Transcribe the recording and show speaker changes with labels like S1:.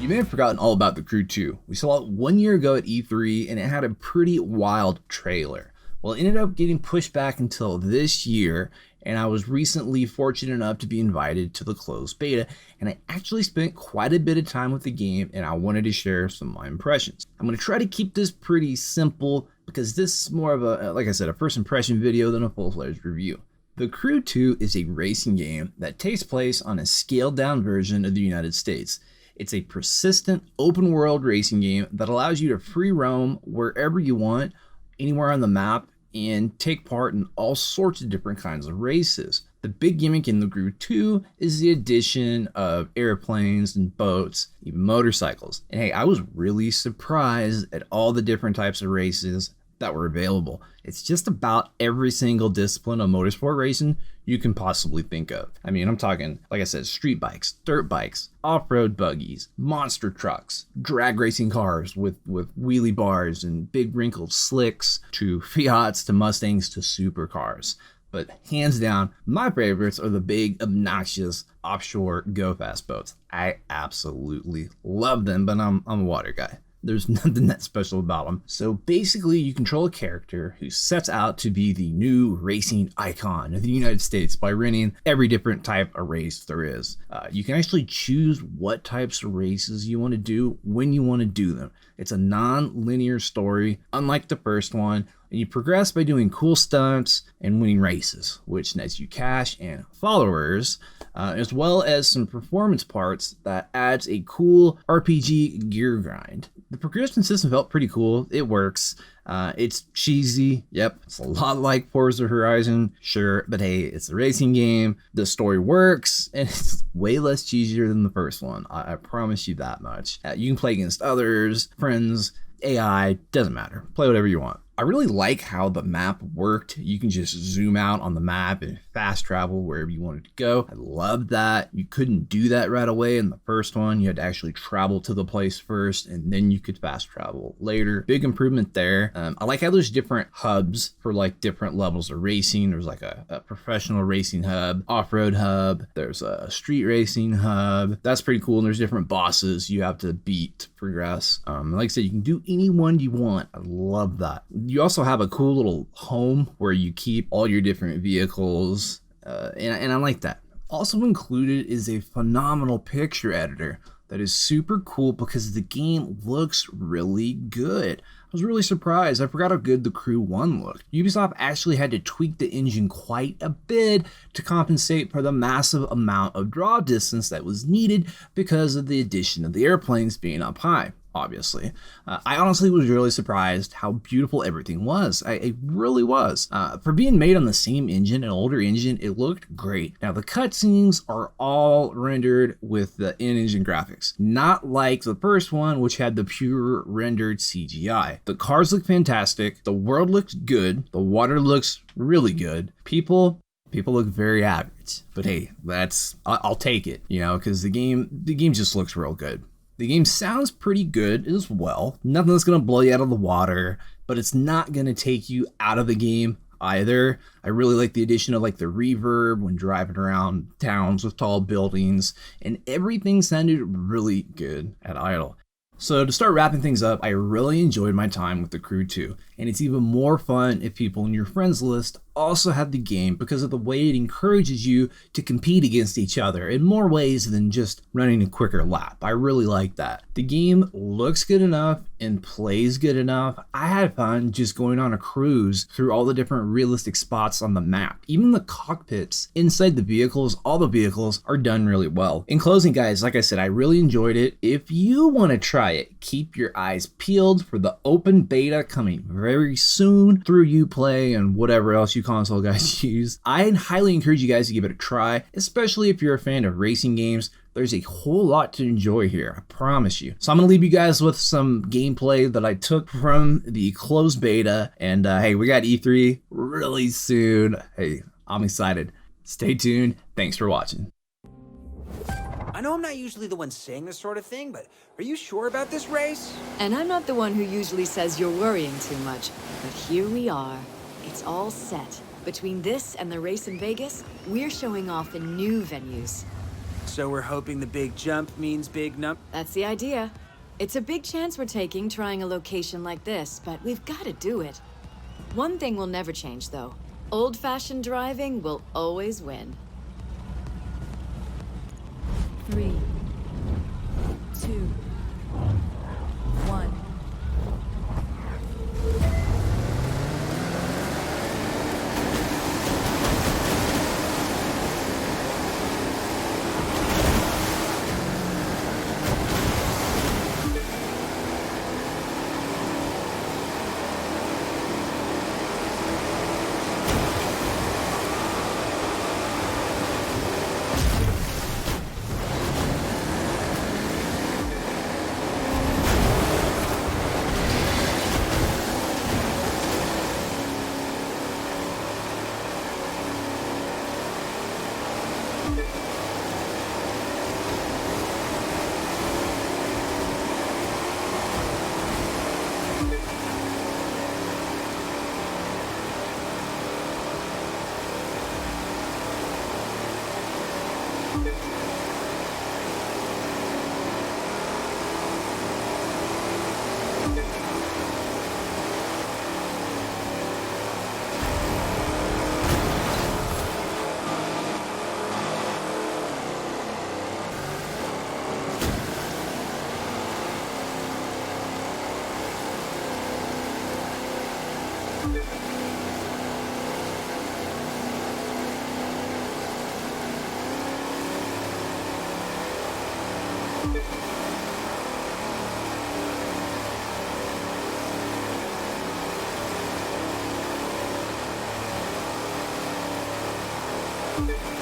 S1: You may have forgotten all about The Crew 2. We saw it 1 year ago at E3 and it had a pretty wild trailer. Well, it ended up getting pushed back until this year, and I was recently fortunate enough to be invited to the closed beta, and I actually spent quite a bit of time with the game, and I wanted to share some of my impressions. I'm going to try to keep this pretty simple because this is more of a, like I said, a first impression video than a full-fledged review. The Crew 2 is a racing game that takes place on a scaled-down version of the United States. It's a persistent, open-world racing game that allows you to free roam wherever you want, anywhere on the map, and take part in all sorts of different kinds of races. The big gimmick in The Crew 2 is the addition of airplanes and boats, even motorcycles. And hey, I was really surprised at all the different types of races that were available. It's just about every single discipline of motorsport racing you can possibly think of. I mean, I'm talking, like I said, street bikes, dirt bikes, off-road buggies, monster trucks, drag racing cars with wheelie bars and big wrinkled slicks, to Fiats, to Mustangs, to supercars. But hands down, my favorites are the big, obnoxious, offshore, go-fast boats. I absolutely love them, but I'm a water guy. There's nothing that special about them. So basically, you control a character who sets out to be the new racing icon of the United States by running every different type of race there is. You can actually choose what types of races you want to do when you want to do them. It's a non-linear story, unlike the first one, and you progress by doing cool stunts and winning races, which nets you cash and followers, as well as some performance parts that adds a cool RPG gear grind. The progression system felt pretty cool. It works. It's cheesy. Yep, it's a lot like Forza Horizon, sure, but hey, it's a racing game. The story works, and it's way less cheesier than the first one. I promise you that much. You can play against others, friends, AI, doesn't matter. Play whatever you want. I really like how the map worked. You can just zoom out on the map and fast travel wherever you wanted to go. I love that. You couldn't do that right away in the first one. You had to actually travel to the place first, and then you could fast travel later. Big improvement there. I like how there's different hubs for like different levels of racing. There's like a professional racing hub, off-road hub. There's a street racing hub. That's pretty cool. And there's different bosses you have to beat to progress. Like I said, you can do any one you want. I love that. You also have a cool little home where you keep all your different vehicles, and I like that. Also included is a phenomenal picture editor that is super cool because the game looks really good. I was really surprised. I forgot how good The Crew 1 looked. Ubisoft actually had to tweak the engine quite a bit to compensate for the massive amount of draw distance that was needed because of the addition of the airplanes being up high. Obviously. I honestly was really surprised how beautiful everything was. I really was. For being made on the same engine, an older engine, it looked great. Now the cutscenes are all rendered with the in-engine graphics, not like the first one, which had the pure rendered CGI. The cars look fantastic. The world looks good. The water looks really good. People look very average, but hey, I'll take it, because the game just looks real good. The game sounds pretty good as well. Nothing that's going to blow you out of the water, but it's not going to take you out of the game either. I really like the addition of like the reverb when driving around towns with tall buildings, and everything sounded really good at idle. So to start wrapping things up, I really enjoyed my time with The Crew 2, and it's even more fun if people in your friends list also have the game because of the way it encourages you to compete against each other in more ways than just running a quicker lap. I really like that. The game looks good enough and plays good enough. I had fun just going on a cruise through all the different realistic spots on the map. Even the cockpits inside the vehicles, all the vehicles are done really well. In closing, guys, like I said, I really enjoyed it. If you want to try it, keep your eyes peeled for the open beta coming very soon through Uplay and whatever else you console guys use. I highly encourage you guys to give it a try, especially if you're a fan of racing games. There's a whole lot to enjoy here, I promise you. So I'm gonna leave you guys with some gameplay that I took from the closed beta, and hey, we got E3 really soon. Hey, I'm excited. Stay tuned. Thanks for watching.
S2: I know I'm not usually the one saying this sort of thing, but are you sure about this race?
S3: And I'm not the one who usually says you're worrying too much, but here we are. It's all set. Between this and the race in Vegas, we're showing off in new venues.
S2: So we're hoping the big jump means big
S3: That's the idea. It's a big chance we're taking trying a location like this, but we've got to do it. One thing will never change, though. Old-fashioned driving will always win.
S4: 3, 2, 1.
S5: You